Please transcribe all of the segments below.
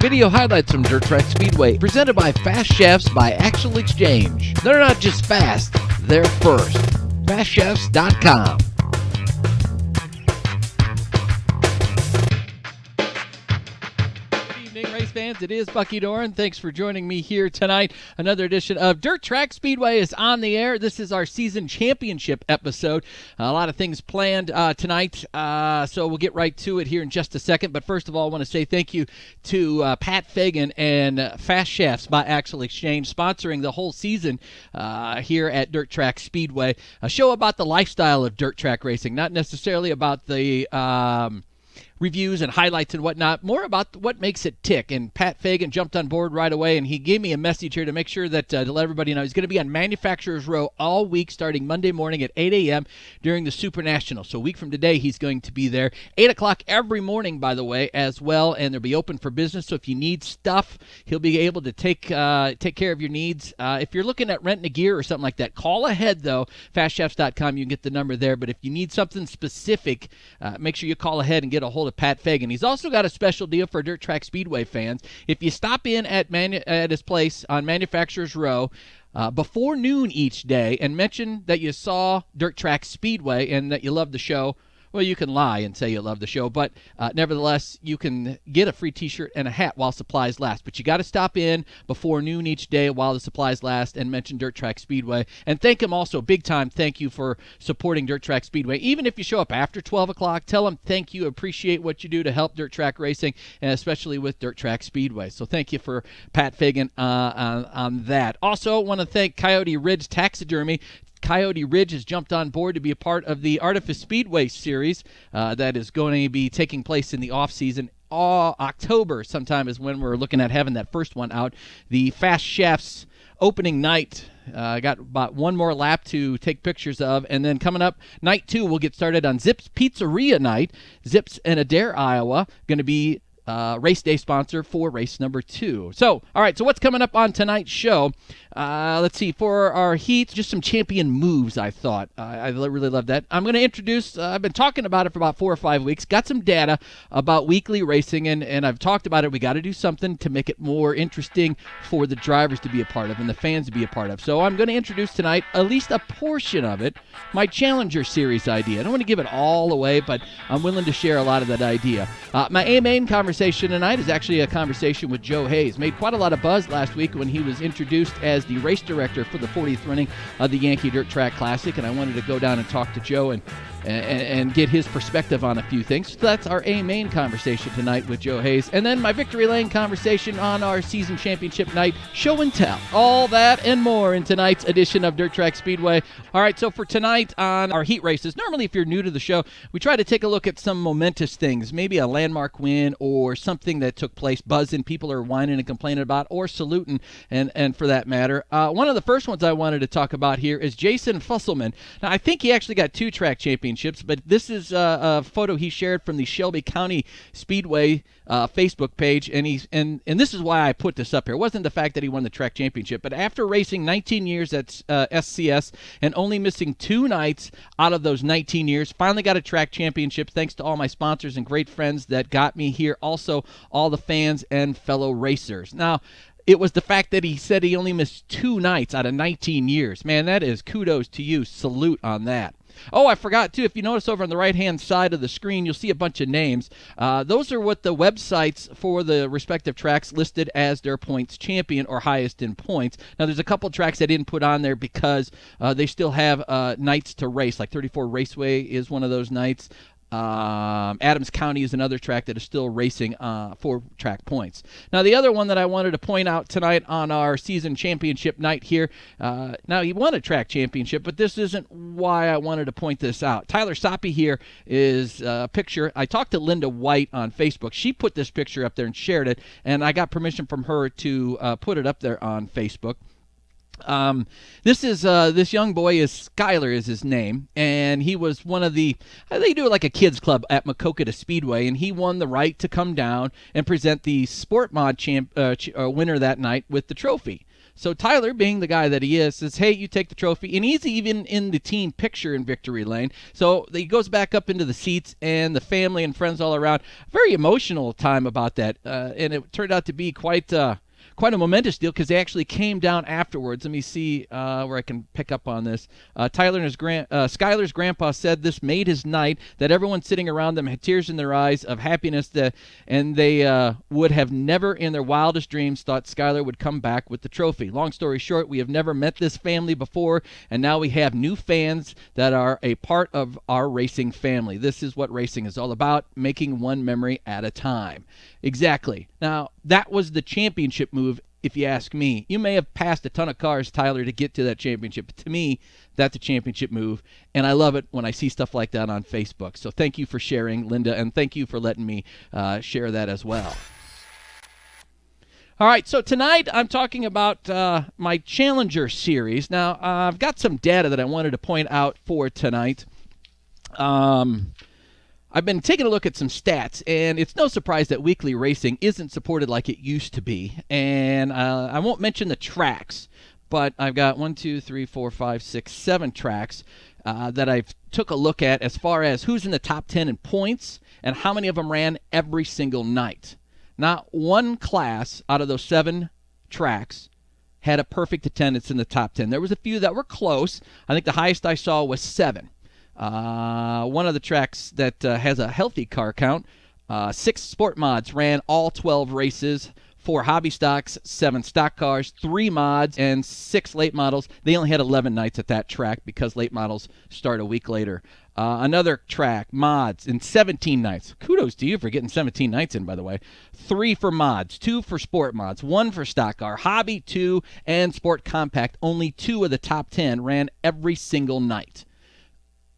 Video highlights from Dirt Track Speedway, presented by Fast Chefs by Actual Exchange. They're not just fast, they're first. FastChefs.com. Race fans, it is Bucky Doren. Thanks for joining me here tonight. Another edition of Dirt Track Speedway is on the air. This is our season championship episode. A lot of things planned tonight, so we'll get right to it here in just a second. But first of all, I want to say thank you to Pat Fagan and Fast Chefs by Actual Exchange, sponsoring the whole season here at Dirt Track Speedway. A show about the lifestyle of dirt track racing, not necessarily about the reviews and highlights and whatnot, more about what makes it tick. And Pat Fagan jumped on board right away, and he gave me a message here to make sure that to let everybody know he's going to be on Manufacturers Row all week starting Monday morning at 8 a.m. during the Super National. So a week from today, he's going to be there. 8 o'clock every morning, by the way, as well, and they'll be open for business. So if you need stuff, he'll be able to take care of your needs. If you're looking at renting a gear or something like that, call ahead, though. FastChefs.com, you can get the number there. But if you need something specific, make sure you call ahead and get a hold of Pat Fagan. He's also got a special deal for Dirt Track Speedway fans. If you stop in at his place on Manufacturers Row before noon each day and mention that you saw Dirt Track Speedway and that you love the show, well, you can lie and say you love the show, but nevertheless, you can get a free T-shirt and a hat while supplies last. But you got to stop in before noon each day while the supplies last and mention Dirt Track Speedway. And thank him also, big time thank you for supporting Dirt Track Speedway. Even if you show up after 12 o'clock, tell him thank you, appreciate what you do to help dirt track racing, and especially with Dirt Track Speedway. So thank you for Pat Fagan on that. Also, want to thank Coyote Ridge Taxidermy. Coyote Ridge has jumped on board to be a part of the Artifice Speedway series that is going to be taking place in the off-season. October sometime is when we're looking at having that first one out. The Fast Chefs opening night. Got about one more lap to take pictures of, and then coming up, night 2 will get started on Zips Pizzeria night. Zips in Adair, Iowa, going to be race day sponsor for race number 2. So, all right, so what's coming up on tonight's show? Let's see, for our heat, just some champion moves, I thought. I really love that. I'm going to introduce, I've been talking about it for about 4 or 5 weeks, got some data about weekly racing, and I've talked about it. We got to do something to make it more interesting for the drivers to be a part of and the fans to be a part of. So I'm going to introduce tonight, at least a portion of it, my Challenger Series idea. I don't want to give it all away, but I'm willing to share a lot of that idea. My A-Main conversation tonight is actually a conversation with Joe Hayes. Made quite a lot of buzz last week when he was introduced as the race director for the 40th running of the Yankee Dirt Track Classic, and I wanted to go down and talk to Joe and get his perspective on a few things. So that's our A-Main conversation tonight with Joe Hayes. And then my Victory Lane conversation on our season championship night, show and tell. All that and more in tonight's edition of Dirt Track Speedway. All right, so for tonight on our heat races, normally if you're new to the show, we try to take a look at some momentous things, maybe a landmark win or something that took place, buzzing, people are whining and complaining about, or saluting, and for that matter. One of the first ones I wanted to talk about here is Jason Fusselman. Now, I think he actually got 2 track championships, but this is a photo he shared from the Shelby County Speedway Facebook page, and this is why I put this up here. It wasn't the fact that he won the track championship, but after racing 19 years at SCS and only missing 2 nights out of those 19 years, finally got a track championship thanks to all my sponsors and great friends that got me here, also all the fans and fellow racers. Now, it was the fact that he said he only missed 2 nights out of 19 years. Man, that is kudos to you. Salute on that. Oh, I forgot, too, if you notice over on the right-hand side of the screen, you'll see a bunch of names. Those are what the websites for the respective tracks listed as their points champion or highest in points. Now, there's a couple tracks I didn't put on there because they still have nights to race, like 34 Raceway is one of those nights. Adams County is another track that is still racing for track points. Now, the other one that I wanted to point out tonight on our season championship night here, now he won a track championship, but this isn't why I wanted to point this out. Tyler Soppy here is a picture. I talked to Linda White on Facebook. She put this picture up there and shared it, and I got permission from her to put it up there on Facebook. This young boy is Skyler is his name, and he was one of the, they do it like a kids club at Makokata Speedway, and he won the right to come down and present the Sport Mod winner that night with the trophy. So Tyler, being the guy that he is, says, hey, you take the trophy. And he's even in the team picture in victory lane. So he goes back up into the seats, and the family and friends all around. Very emotional time about that. And it turned out to be quite a momentous deal because they actually came down afterwards. Let me see where I can pick up on this. Tyler and Skylar's grandpa said this made his night, that everyone sitting around them had tears in their eyes of happiness, and they would have never in their wildest dreams thought Skylar would come back with the trophy. Long story short, we have never met this family before, and now we have new fans that are a part of our racing family. This is what racing is all about, making one memory at a time. Exactly. Now, that was the championship move, if you ask me. You may have passed a ton of cars, Tyler, to get to that championship. But to me, that's a championship move, and I love it when I see stuff like that on Facebook. So thank you for sharing, Linda, and thank you for letting me share that as well. All right, so tonight I'm talking about my Challenger Series. Now, I've got some data that I wanted to point out for tonight. I've been taking a look at some stats, and it's no surprise that weekly racing isn't supported like it used to be. And I won't mention the tracks, but I've got 7 tracks that I've took a look at as far as who's in the top 10 in points and how many of them ran every single night. Not one class out of those 7 tracks had a perfect attendance in the top 10. There was a few that were close. I think the highest I saw was 7. One of the tracks that has a healthy car count, 6 sport mods ran all 12 races, 4 hobby stocks, 7 stock cars, 3 mods, and 6 late models. They only had 11 nights at that track because late models start a week later. Another track, mods, in 17 nights. Kudos to you for getting 17 nights in, by the way. 3 for mods, 2 for sport mods, 1 for stock car, hobby 2, and sport compact. Only 2 of the top 10 ran every single night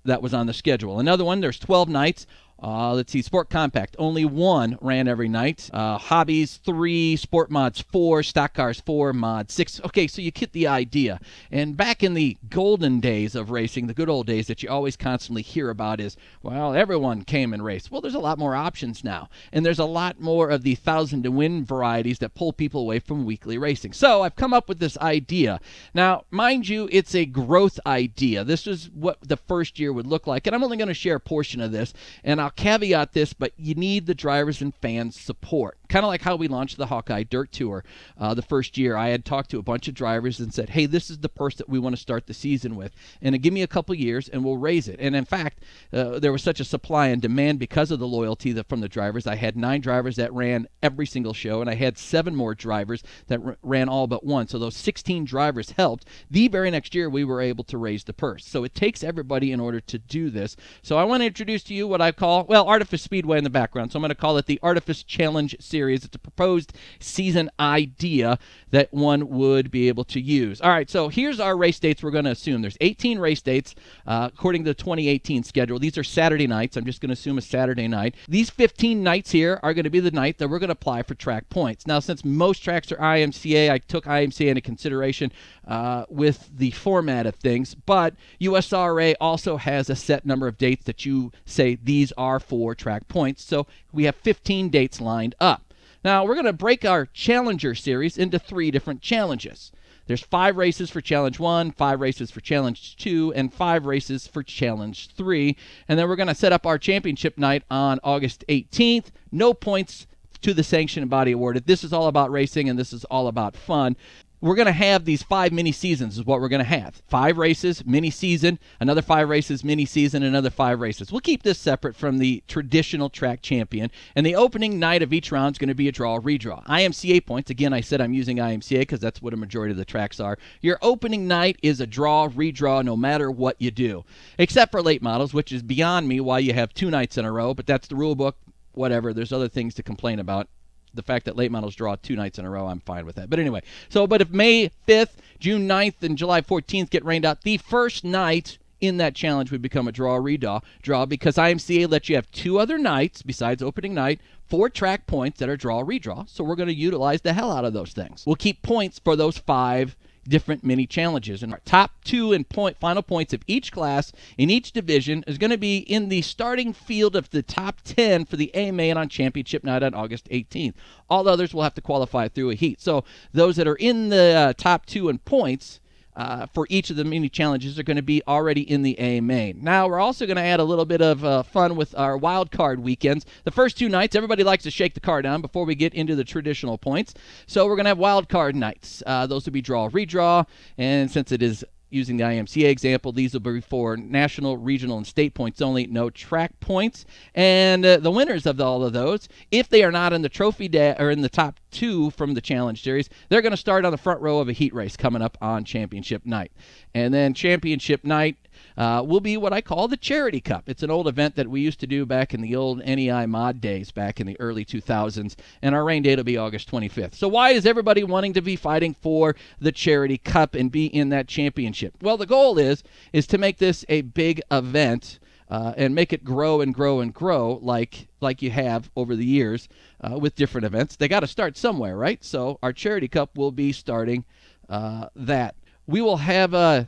that was on the schedule. Another one, there's 12 nights. Let's see, Sport Compact, only 1 ran every night. Hobbies, 3, Sport Mods, 4, Stock Cars, 4, Mods, 6. Okay, so you get the idea. And back in the golden days of racing, the good old days that you always constantly hear about is, well, everyone came and raced. Well, there's a lot more options now. And there's a lot more of the 1,000-to-win varieties that pull people away from weekly racing. So I've come up with this idea. Now, mind you, it's a growth idea. This is what the first year would look like. And I'm only going to share a portion of this. And I'll caveat this, but you need the drivers and fans' support. Kind of like how we launched the Hawkeye Dirt Tour the first year. I had talked to a bunch of drivers and said, hey, this is the purse that we want to start the season with. And give me a couple years and we'll raise it. And in fact, there was such a supply and demand because of the loyalty from the drivers. I had 9 drivers that ran every single show, and I had 7 more drivers that ran all but 1. So those 16 drivers helped. The very next year, we were able to raise the purse. So it takes everybody in order to do this. So I want to introduce to you what I call, well, Artifice Speedway in the background. So I'm going to call it the Artifice Challenge Series. It's a proposed season idea that one would be able to use. All right, so here's our race dates we're going to assume. There's 18 race dates according to the 2018 schedule. These are Saturday nights. I'm just going to assume a Saturday night. These 15 nights here are going to be the night that we're going to apply for track points. Now, since most tracks are IMCA, I took IMCA into consideration with the format of things, but USRA also has a set number of dates that you say these are for track points. So we have 15 dates lined up. Now, we're going to break our Challenger Series into 3 different challenges. There's 5 races for Challenge 1, 5 races for Challenge 2, and 5 races for Challenge 3. And then we're going to set up our championship night on August 18th. No points to the sanctioning body awarded. This is all about racing, and this is all about fun. We're going to have these 5 mini seasons is what we're going to have. 5 races, mini season, another 5 races, mini season, another 5 races. We'll keep this separate from the traditional track champion. And the opening night of each round is going to be a draw, redraw. IMCA points, again, I said I'm using IMCA because that's what a majority of the tracks are. Your opening night is a draw, redraw, no matter what you do. Except for late models, which is beyond me why you have 2 nights in a row, but that's the rule book, whatever. There's other things to complain about. The fact that late models draw 2 nights in a row, I'm fine with that. But anyway, but if May 5th, June 9th, and July 14th get rained out, the first night in that challenge would become a draw, redraw, because IMCA lets you have 2 other nights besides opening night, 4 track points that are draw, redraw. So we're going to utilize the hell out of those things. We'll keep points for those 5 different mini challenges. And our top 2 and final points of each class in each division is going to be in the starting field of the top 10 for the A main on championship night on August 18th. All others will have to qualify through a heat. So those that are in the top 2 in points for each of the mini challenges are going to be already in the A main. Now, we're also going to add a little bit of fun with our wild card weekends. The first 2 nights, everybody likes to shake the car down before we get into the traditional points. So we're going to have wild card nights. Those will be draw, redraw, and since it is using the IMCA example, these will be for national, regional, and state points only, no track points. And the winners of all of those, if they are not in the trophy or in the top 2 from the challenge series, they're going to start on the front row of a heat race coming up on championship night. And then championship night will be what I call the Charity Cup. It's an old event that we used to do back in the old NEI mod days back in the early 2000s, and our rain date will be August 25th. So why is everybody wanting to be fighting for the Charity Cup and be in that championship? Well, the goal is to make this a big event and make it grow and grow and grow like you have over the years with different events. They got to start somewhere, right? So our Charity Cup will be starting that. We will have a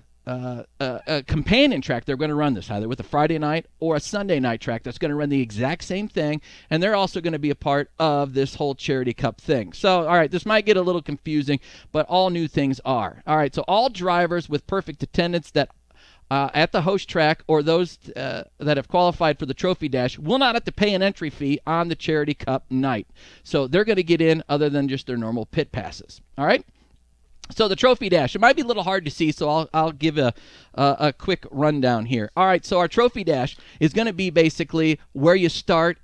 companion track. They're going to run this either with a Friday night or a Sunday night track that's going to run the exact same thing, and they're also going to be a part of this whole Charity Cup thing. So, all right, this might get a little confusing, but all new things are. All right, so all drivers with perfect attendance that at the host track or those that have qualified for the Trophy Dash will not have to pay an entry fee on the Charity Cup night. So they're going to get in other than just their normal pit passes. All right? So the Trophy Dash, it might be a little hard to see, so I'll give a quick rundown here. All right, so our Trophy Dash is going to be basically where you start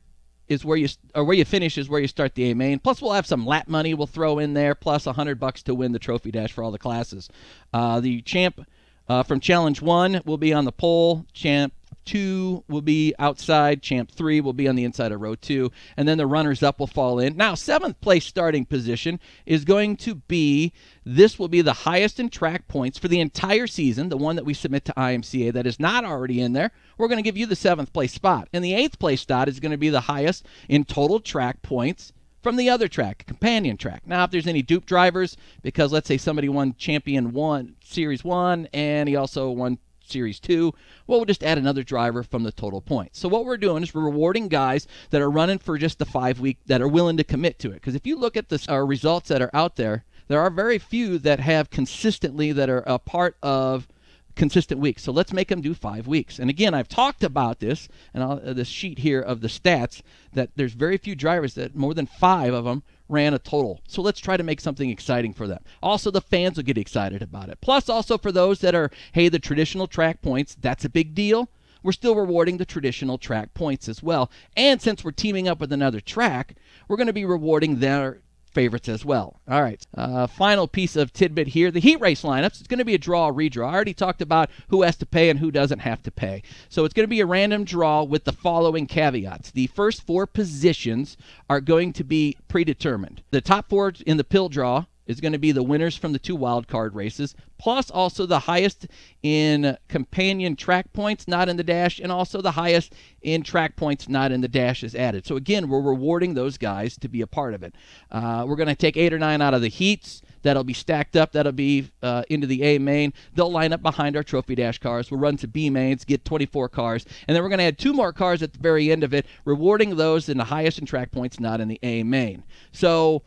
is where you finish is where you start the A main. Plus, we'll have some lap money we'll throw in there, plus $100 to win the Trophy Dash for all the classes. The champ from Challenge 1 will be on the pole. Champ 2 will be outside. Champ 3 will be on the inside of row 2. And then the runners-up will fall in. Now, 7th place starting position is going to be, this will be the highest in track points for the entire season, the one that we submit to IMCA that is not already in there. We're going to give you the 7th place spot. And the 8th place spot is going to be the highest in total track points from the other track, companion track. Now, if there's any dupe drivers, because let's say somebody won Champion 1, Series 1, and he also won Series 2, well, we'll just add another driver from the total points. So what we're doing is we're rewarding guys that are running for just the 5 week, that are willing to commit to it. Because if you look at the results that are out there, there are very few that have consistently, that are a part of consistent weeks. So let's make them do 5 weeks. And again, I've talked about this, and this sheet here of the stats, that there's very few drivers that more than 5 of them ran a total. So let's try to make something exciting for them. Also, the fans will get excited about it. Plus, also for those that are, hey, the traditional track points, that's a big deal. We're still rewarding the traditional track points as well. And since we're teaming up with another track, we're going to be rewarding their favorites as well. All right, final piece of tidbit here. The heat race lineups, it's going to be a draw redraw. I already talked about who has to pay and who doesn't have to pay. So it's going to be a random draw with the following caveats. The first 4 positions are going to be predetermined. The top 4 in the pill draw is going to be the winners from the 2 wild card races, plus also the highest in companion track points not in the dash, and also the highest in track points not in the dash is added. So again, we're rewarding those guys to be a part of it. We're going to take 8 or 9 out of the heats. That'll be stacked up. That'll be into the A main. They'll line up behind our Trophy Dash cars. We'll run to B mains, get 24 cars, and then we're going to add 2 more cars at the very end of it, rewarding those in the highest in track points not in the A main. So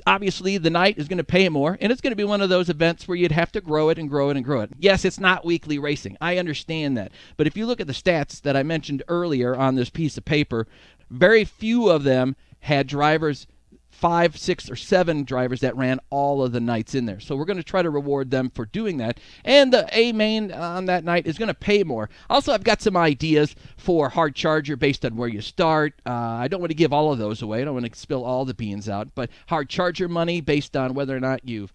obviously, the night is going to pay more, and it's going to be one of those events where you'd have to grow it and grow it and grow it. Yes, it's not weekly racing. I understand that. But if you look at the stats that I mentioned earlier on this piece of paper, very few of them had drivers, 5, 6, or 7 drivers that ran all of the nights in there. So we're going to try to reward them for doing that. And the A main on that night is going to pay more. Also, I've got some ideas for hard charger based on where you start. I don't want to give all of those away. I don't want to spill all the beans out. But hard charger money based on whether or not you've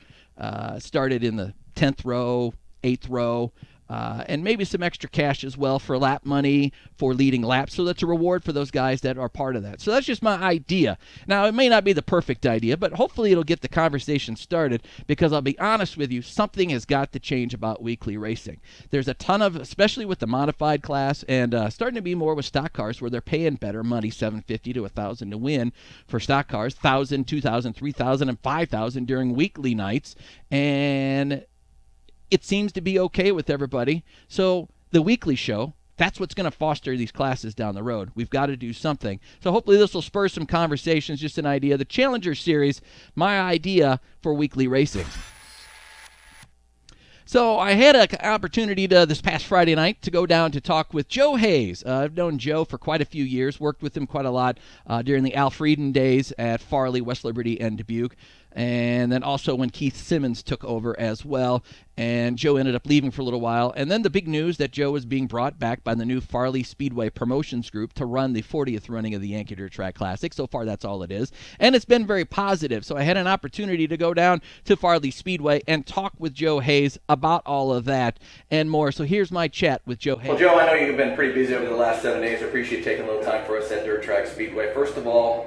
started in the 10th row, 8th row, and maybe some extra cash as well for lap money for leading laps. So that's a reward for those guys that are part of that. So that's just my idea. Now, it may not be the perfect idea, but hopefully it'll get the conversation started, because I'll be honest with you, something has got to change about weekly racing. There's a ton of, especially with the modified class, and starting to be more with stock cars where they're paying better money, $750 to $1,000 to win for stock cars, $1,000, $2,000, $3,000, and $5,000 during weekly nights. And it seems to be okay with everybody. So the weekly show, that's what's going to foster these classes down the road. We've got to do something. So hopefully this will spur some conversations, just an idea. The Challenger Series, my idea for weekly racing. So I had an opportunity this past Friday night to go down to talk with Joe Hayes. I've known Joe for quite a few years, worked with him quite a lot during the Al Frieden days at Farley, West Liberty, and Dubuque. And then also when Keith Simmons took over as well. And Joe ended up leaving for a little while. And then the big news that Joe was being brought back by the new Farley Speedway Promotions Group to run the 40th running of the Yankee Dirt Track Classic. So far, that's all it is. And it's been very positive. So I had an opportunity to go down to Farley Speedway and talk with Joe Hayes about all of that and more. So here's my chat with Joe Hayes. Well, Joe, I know you've been pretty busy over the last 7 days. I appreciate taking a little time for us at Dirt Track Speedway. First of all,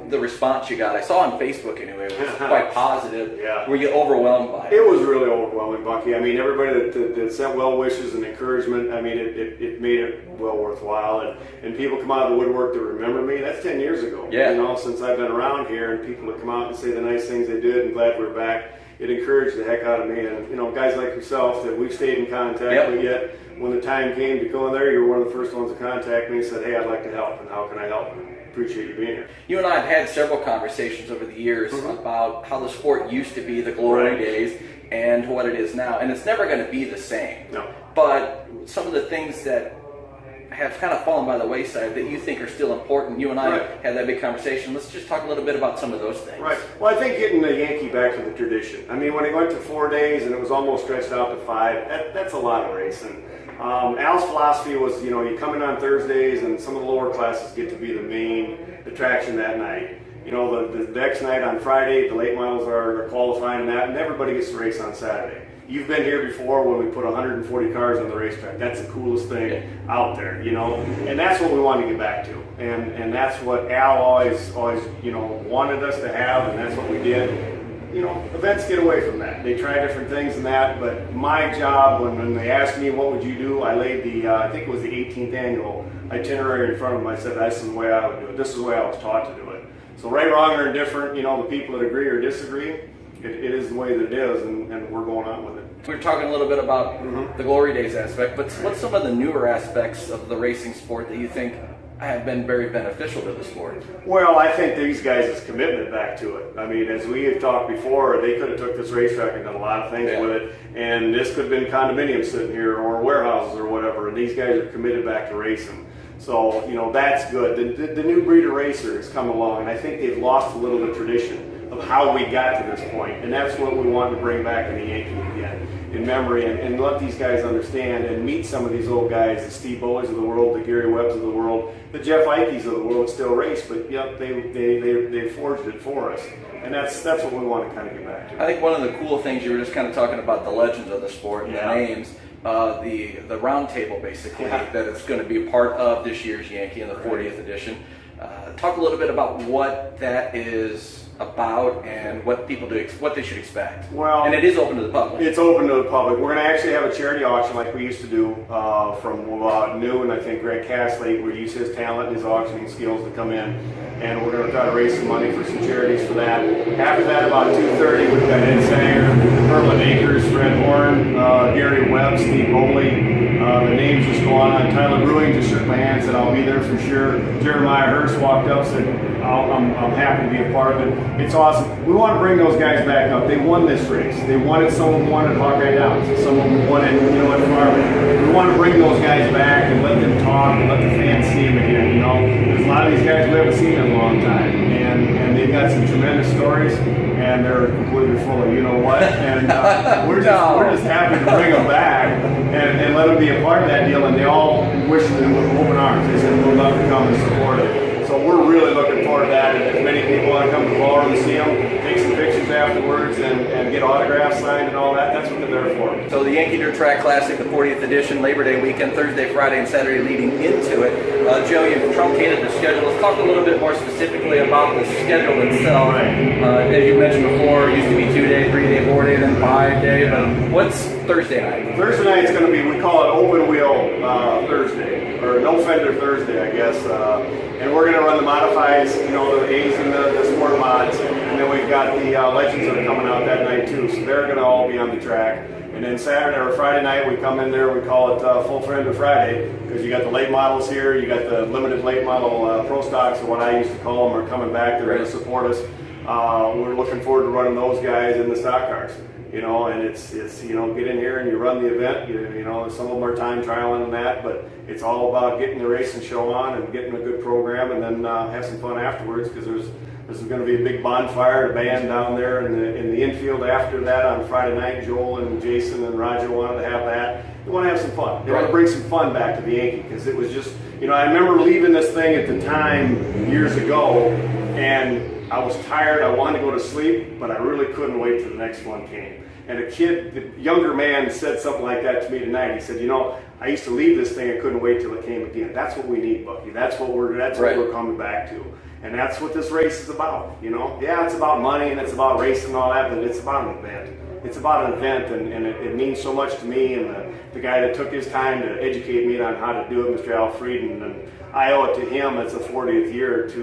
the response you got, I saw on Facebook anyway, was quite positive. Yeah. Were you overwhelmed by it? It was really overwhelming, Bucky. I mean, everybody that sent well wishes and encouragement, I mean, it made it well worthwhile. And people come out of the woodwork to remember me. That's 10 years ago. Yeah. You know, since I've been around here, and people that come out and say the nice things they did and glad we're back, it encouraged the heck out of me. And, you know, guys like yourself that we've stayed in contact with yet. When the time came to go in there, you were one of the first ones to contact me and said, hey, I'd like to help, and how can I help? Appreciate you being here. You and I have had several conversations over the years about how the sport used to be, the glory days, and what it is now. And it's never going to be the same. No. But some of the things that have kind of fallen by the wayside that you think are still important, you and I had that big conversation. Let's just talk a little bit about some of those things. Right. Well, I think getting the Yankee back to the tradition. I mean, when he went to 4 days and it was almost stretched out to 5, that's a lot of racing. Al's philosophy was, you know, you come in on Thursdays and some of the lower classes get to be the main attraction that night. You know, the next night on Friday, the late models are qualifying and everybody gets to race on Saturday. You've been here before when we put 140 cars on the racetrack. That's the coolest thing out there, you know. And that's what we want to get back to. And that's what Al always, you know, wanted us to have, and that's what we did. You know, events get away from that. They try different things and that, but my job, when they asked me what would you do, I laid the, I think it was the 18th annual itinerary in front of them. I said, this is the way I would do it. This is the way I was taught to do it. So right, wrong, or indifferent, you know, the people that agree or disagree, it is the way that it is, and we're going on with it. We were talking a little bit about the Glory Days aspect, but what's some of the newer aspects of the racing sport that you think have been very beneficial to the sport? Well, I think these guys' commitment back to it. I mean, as we have talked before, they could have took this racetrack and done a lot of things with it, and this could have been condominiums sitting here or warehouses or whatever, and these guys are committed back to racing. So, you know, that's good. The new breed of racer has come along, and I think they've lost a little of the tradition of how we got to this point, and that's what we want to bring back in the Yankee again, in memory, and let these guys understand and meet some of these old guys, the Steve Bowies of the world, the Gary Webbs of the world, the Jeff Ikes of the world still race, but yep, they forged it for us, and that's what we want to kind of get back to. I think one of the cool things, you were just kind of talking about the legends of the sport and the names, the round table basically, that it's going to be a part of this year's Yankee in the 40th edition. Talk a little bit about what that is about and what people do, what they should expect. Well, and it is open to the public. It's open to the public. We're going to actually have a charity auction like we used to do from noon. I think Greg Castley will use his talent and his auctioning skills to come in, and we're going to try to raise some money for some charities for that. After that, about 2:30, we've got Ed Sanger, Herman Akers, Fred Horn, Gary Webb, Steve Bowley. The names just go on. Tyler Brewing just shook my hand, said I'll be there for sure. Jeremiah Hurst walked up, said I'm happy to be a part of it. It's awesome. We want to bring those guys back up. They won this race. They won it. Some of them won it Hawkeye Downs. Some of them won it, you know, at Farley. We want to bring those guys back and let them talk and let the fans see them again. You know, there's a lot of these guys we haven't seen in a long time, and they've got some tremendous stories, and they're completely full of you know what. And we're just happy to bring them back and let them be a part of that deal. And they all wish them with open arms. They said we'd love to come and support it. So we're really looking forward to that, and if many people want to come to the ballroom and see them, take some pictures afterwards and get autographs signed and all that. That's what they're there for. So the Yankee Dirt Track Classic, the 40th edition, Labor Day weekend, Thursday, Friday, and Saturday leading into it. Joe, you've truncated the schedule. Let's talk a little bit more specifically about the schedule itself. As you mentioned before, it used to be 2-day, 3-day, 4-day, then 5-day. But what's Thursday night? Thursday night is going to be, we call it open wheel Thursday, or no fender Thursday, I guess. And we're going to run the modifies, you know, the A's and the sport mods. And then we've got the legends that are coming out that night too. So they're going to all be on the track. And then Saturday or Friday night, we come in there, we call it Full Fender Friday, because you got the late models here, you got the limited late model pro stocks, or what I used to call them, are coming back. They're going to support us. We're looking forward to running those guys in the stock cars. You know, and it's you know, get in here and you run the event. You know, some of them are time trialing and that, but it's all about getting the racing show on and getting a good program, and then have some fun afterwards, because there's going to be a big bonfire, a band down there in the infield after that on Friday night. Joel and Jason and Roger wanted to have that. They want to have some fun. They want to bring some fun back to the Yankee, because it was just, you know, I remember leaving this thing at the time years ago, and I was tired. I wanted to go to sleep, but I really couldn't wait till the next one came. And a kid, the younger man, said something like that to me tonight. He said, you know, I used to leave this thing, I couldn't wait till it came again. That's what we need, Bucky. That's what we're coming back to. And that's what this race is about, you know. Yeah, it's about money and it's about racing and all that, but it's about an event. It's about an event, and it means so much to me, and the guy that took his time to educate me on how to do it, Mr. Al Frieden, and I owe it to him. It's the 40th year to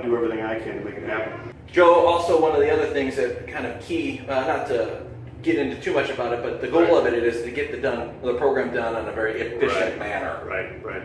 do everything I can to make it happen. Joe, also one of the other things that kind of key, not to get into too much about it, but the goal of it is to get the program done in a very efficient manner. Right.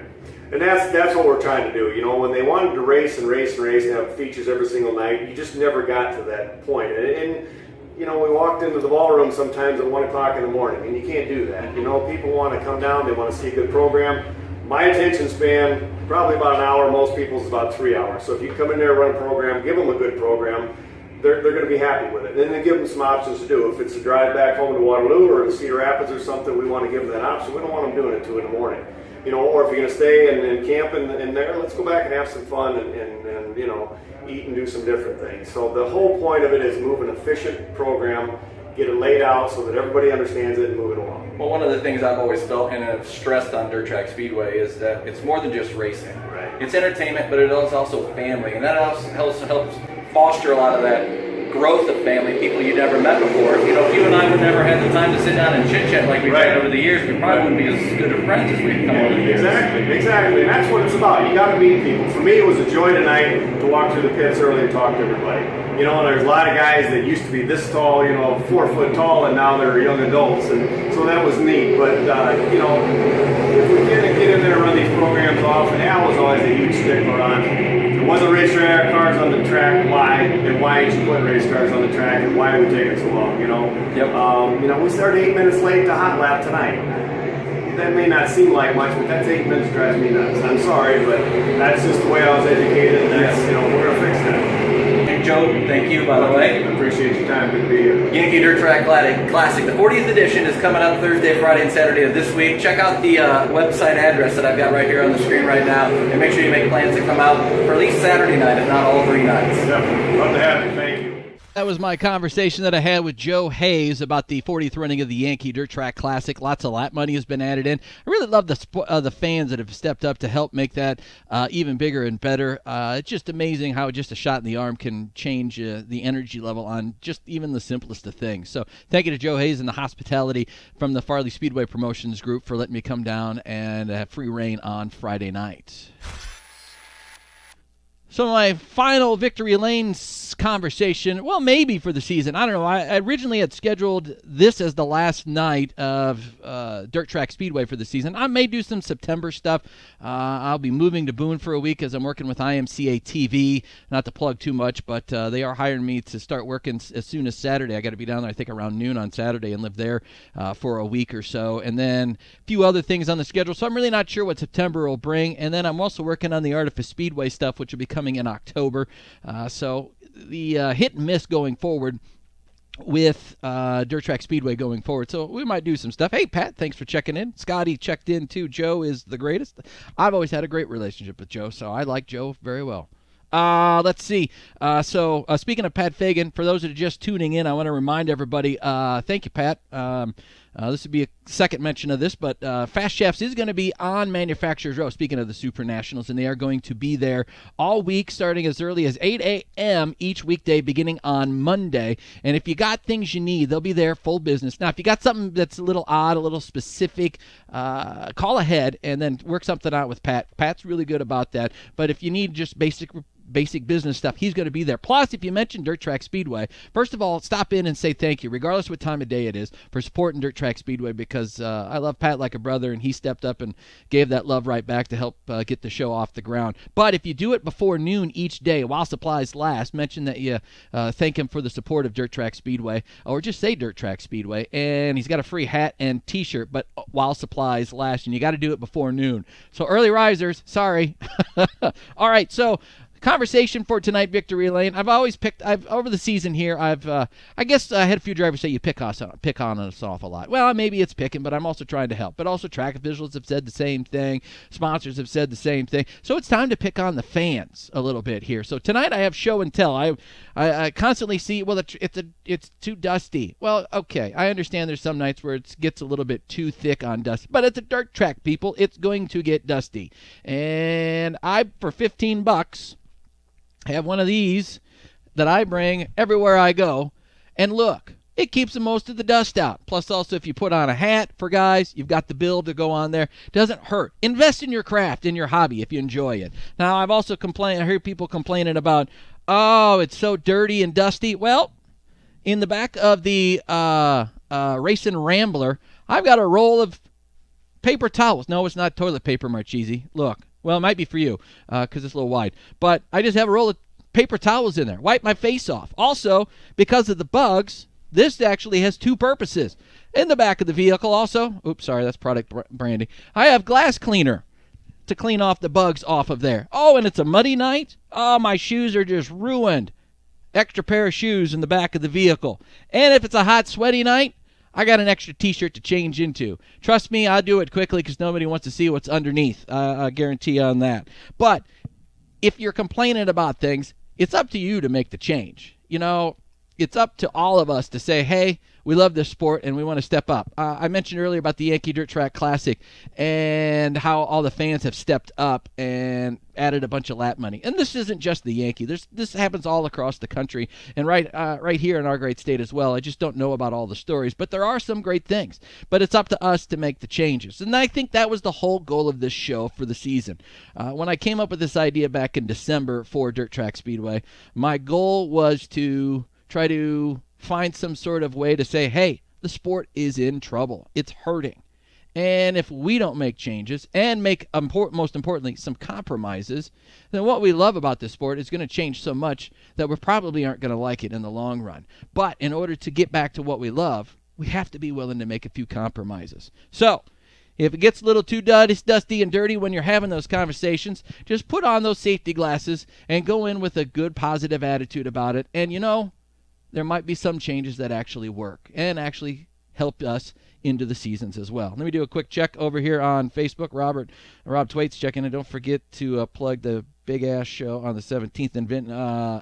And that's what we're trying to do. You know, when they wanted to race and have features every single night, you just never got to that point. And you know, we walked into the ballroom sometimes at 1 o'clock in the morning, and you can't do that. You know, people want to come down, they want to see a good program. My attention span, probably about an hour. Most people's is about 3 hours. So if you come in there and run a program, give them a good program, they're going to be happy with it. And then give them some options to do. If it's a drive back home to Waterloo or to Cedar Rapids or something, we want to give them that option. We don't want them doing it 2 in the morning. You know, or if you're going to stay and camp in there, let's go back and have some fun and you know, eat and do some different things. So the whole point of it is move an efficient program, get it laid out so that everybody understands it, and move it along. Well, one of the things I've always felt and have stressed on Dirt Track Speedway is that it's more than just racing. Right. It's entertainment, but it is also family, and that also helps foster a lot of that growth of family, people you never met before. You know, if you and I would never have the time to sit down and chit-chat like we've had over the years, we probably wouldn't be as good of friends as we've become over the years. Exactly. And that's what it's about. You got to meet people. For me, it was a joy tonight to walk through the pits early and talk to everybody. You know, and there's a lot of guys that used to be this tall, you know, 4 foot tall, and now they're young adults, and so that was neat. But you know, if we get in there and run these programs off, and Al was always a huge stickler on when the racetrack cars on the track, why, and why did you put race cars on the track, and why are we taking so long, you know? Yep. You know, we started 8 minutes late to hot lap tonight. That may not seem like much, but that's 8 minutes drives me nuts. I'm sorry, but that's just the way I was educated, and that's, you know, we're going to fix that. Joe, thank you, by the way. I appreciate your time. Good to be here. Yankee Dirt Track Classic, the 40th edition, is coming up Thursday, Friday, and Saturday of this week. Check out the website address that I've got right here on the screen right now, and make sure you make plans to come out for at least Saturday night, if not all 3 nights. Definitely. Love to have you. Thank you. That was my conversation that I had with Joe Hayes about the 40th running of the Yankee Dirt Track Classic. Lots of lap money has been added in. I really love the fans that have stepped up to help make that even bigger and better. It's just amazing how just a shot in the arm can change the energy level on just even the simplest of things. So thank you to Joe Hayes and the hospitality from the Farley Speedway Promotions Group for letting me come down and have free reign on Friday night. So my final Victory Lane conversation, well, maybe for the season. I don't know. I originally had scheduled this as the last night of Dirt Track Speedway for the season. I may do some September stuff. I'll be moving to Boone for a week as I'm working with IMCA TV. Not to plug too much, but they are hiring me to start working as soon as Saturday. I got to be down there, I think, around noon on Saturday and live there for a week or so. And then a few other things on the schedule. So I'm really not sure what September will bring. And then I'm also working on the Artifice Speedway stuff, which will be coming in October. So the hit and miss going forward with Dirt Track Speedway going forward. So we might do some stuff. Hey, Pat, thanks for checking in. Scotty checked in, too. Joe is the greatest. I've always had a great relationship with Joe, so I like Joe very well. Let's see. So speaking of Pat Fagan, for those that are just tuning in, I want to remind everybody, thank you, Pat. This would be a second mention of this, but Fast Shafts is going to be on Manufacturers Row, speaking of the Super Nationals, and they are going to be there all week, starting as early as 8 a.m. each weekday, beginning on Monday. And if you got things you need, they'll be there full business. Now, if you got something that's a little odd, a little specific, call ahead and then work something out with Pat. Pat's really good about that. But if you need just basic business stuff, he's going to be there. Plus, if you mention Dirt Track Speedway, first of all, stop in and say thank you, regardless what time of day it is, for supporting Dirt Track Speedway, because I love Pat like a brother, and he stepped up and gave that love right back to help get the show off the ground. But if you do it before noon each day while supplies last, mention that you thank him for the support of Dirt Track Speedway, or just say Dirt Track Speedway, and he's got a free hat and t-shirt, but while supplies last, and you got to do it before noon. So early risers, sorry. All right, so conversation for tonight, Victory Lane. I've over the season here, I guess I had a few drivers say you pick on us off a lot. Well, maybe it's picking, but I'm also trying to help. But also track officials have said the same thing. Sponsors have said the same thing. So it's time to pick on the fans a little bit here. So tonight I have show and tell. I constantly see, well, it's too dusty. Well, okay, I understand there's some nights where it gets a little bit too thick on dust, but it's a dirt track, people. It's going to get dusty. And for $15, have one of these that I bring everywhere I go, and look, it keeps most of the dust out. Plus, also, if you put on a hat for guys, you've got the bill to go on there. Doesn't hurt. Invest in your craft, in your hobby, if you enjoy it. Now, I've also I heard people complaining about, oh, it's so dirty and dusty. Well, in the back of the Racing Rambler, I've got a roll of paper towels. No, it's not toilet paper, Marchese. Look. Well, it might be for you because it's a little wide. But I just have a roll of paper towels in there. Wipe my face off. Also, because of the bugs, this actually has two purposes. In the back of the vehicle also, oops, sorry, that's product branding. I have glass cleaner to clean off the bugs off of there. Oh, and it's a muddy night. Oh, my shoes are just ruined. Extra pair of shoes in the back of the vehicle. And if it's a hot, sweaty night, I got an extra t-shirt to change into. Trust me, I'll do it quickly because nobody wants to see what's underneath. I guarantee on that. But if you're complaining about things, it's up to you to make the change. You know, it's up to all of us to say, hey, we love this sport and we want to step up. I mentioned earlier about the Yankee Dirt Track Classic and how all the fans have stepped up and added a bunch of lap money. And this isn't just the Yankee. This happens all across the country and right here in our great state as well. I just don't know about all the stories, but there are some great things. But it's up to us to make the changes. And I think that was the whole goal of this show for the season. When I came up with this idea back in December for Dirt Track Speedway, my goal was to try to find some sort of way to say, hey, the sport is in trouble. It's hurting. And if we don't make changes and make, most importantly, some compromises, then what we love about this sport is going to change so much that we probably aren't going to like it in the long run. But in order to get back to what we love, we have to be willing to make a few compromises. So if it gets a little too dusty and dirty when you're having those conversations, just put on those safety glasses and go in with a good, positive attitude about it. And, you know, there might be some changes that actually work and actually help us into the seasons as well. Let me do a quick check over here on Facebook. Rob Twait's checking, and don't forget to plug the Big Ass Show on the 17th in Vinton.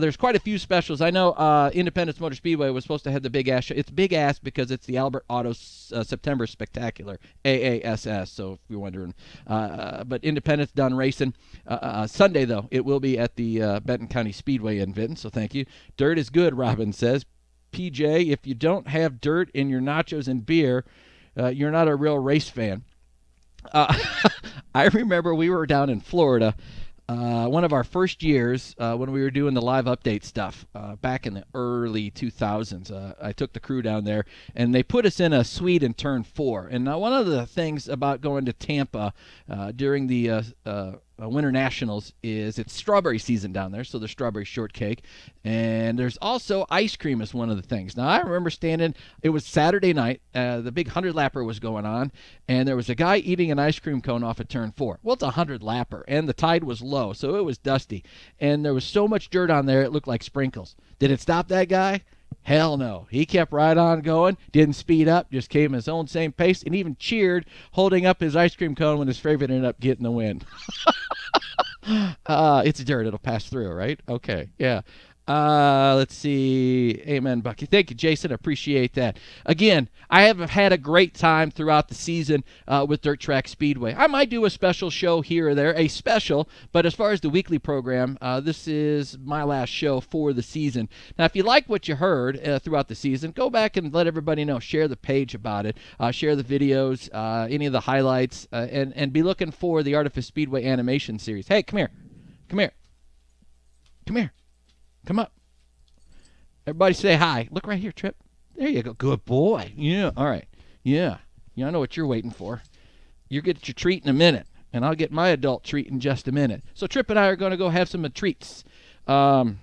There's quite a few specials. I know Independence Motor Speedway was supposed to have the Big Ass Show. It's Big Ass because it's the Albert Auto September Spectacular, AASS, so if you're wondering. But Independence done racing. Sunday, though, it will be at the Benton County Speedway in Vinton, so thank you. Dirt is good, Robin says. PJ, if you don't have dirt in your nachos and beer, you're not a real race fan. I remember we were down in Florida one of our first years when we were doing the live update stuff back in the early 2000s. I took the crew down there, and they put us in a suite in Turn 4. And one of the things about going to Tampa during the Winter Nationals is it's strawberry season down there, so there's strawberry shortcake. And there's also ice cream is one of the things. Now, I remember it was Saturday night, the big 100-lapper was going on, and there was a guy eating an ice cream cone off at Turn 4. Well, it's a 100-lapper, and the tide was low, so it was dusty. And there was so much dirt on there, it looked like sprinkles. Did it stop that guy? Hell no. He kept right on going, didn't speed up, just came at his own same pace, and even cheered, holding up his ice cream cone when his favorite ended up getting the win. It's dirt. It'll pass through, right? Okay. Yeah. Let's see. Amen, Bucky. Thank you, Jason. Appreciate that. Again, I have had a great time throughout the season with Dirt Track Speedway. I might do a special show here or there, a special, but as far as the weekly program, this is my last show for the season. Now, if you like what you heard throughout the season, go back and let everybody know. Share the page about it. Share the videos, any of the highlights, and be looking for the Artifice Speedway animation series. Hey, come here. Come here. Come here. Come up. Everybody say hi. Look right here, Trip. There you go. Good boy. Yeah. All right. Yeah. Yeah, I know what you're waiting for. You'll get your treat in a minute, and I'll get my adult treat in just a minute. So Trip and I are going to go have some treats. I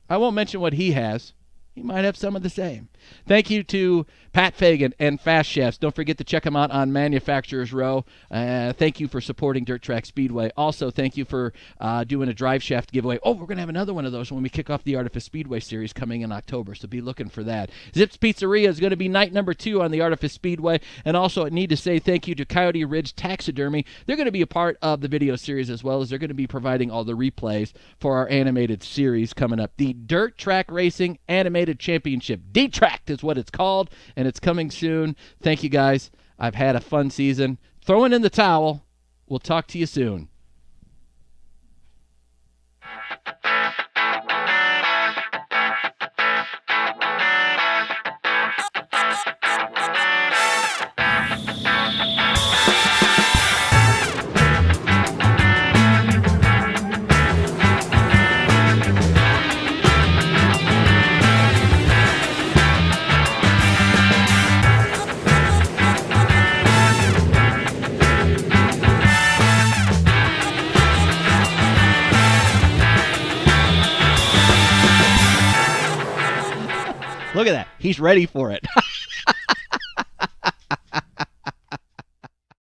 won't mention what he has. He might have some of the same. Thank you to Pat Fagan and Fast Chefs. Don't forget to check them out on Manufacturers Row. Thank you for supporting Dirt Track Speedway. Also, thank you for doing a drive shaft giveaway. Oh, we're going to have another one of those when we kick off the Artifice Speedway series coming in October, so be looking for that. Zips Pizzeria is going to be night number 2 on the Artifice Speedway. And also, I need to say thank you to Coyote Ridge Taxidermy. They're going to be a part of the video series as well as they're going to be providing all the replays for our animated series coming up. The Dirt Track Racing Animated Championship. D-Tracked is what it's called, and it's coming soon. Thank you, guys. I've had a fun season. Throwing in the towel. We'll talk to you soon. Look at that. He's ready for it.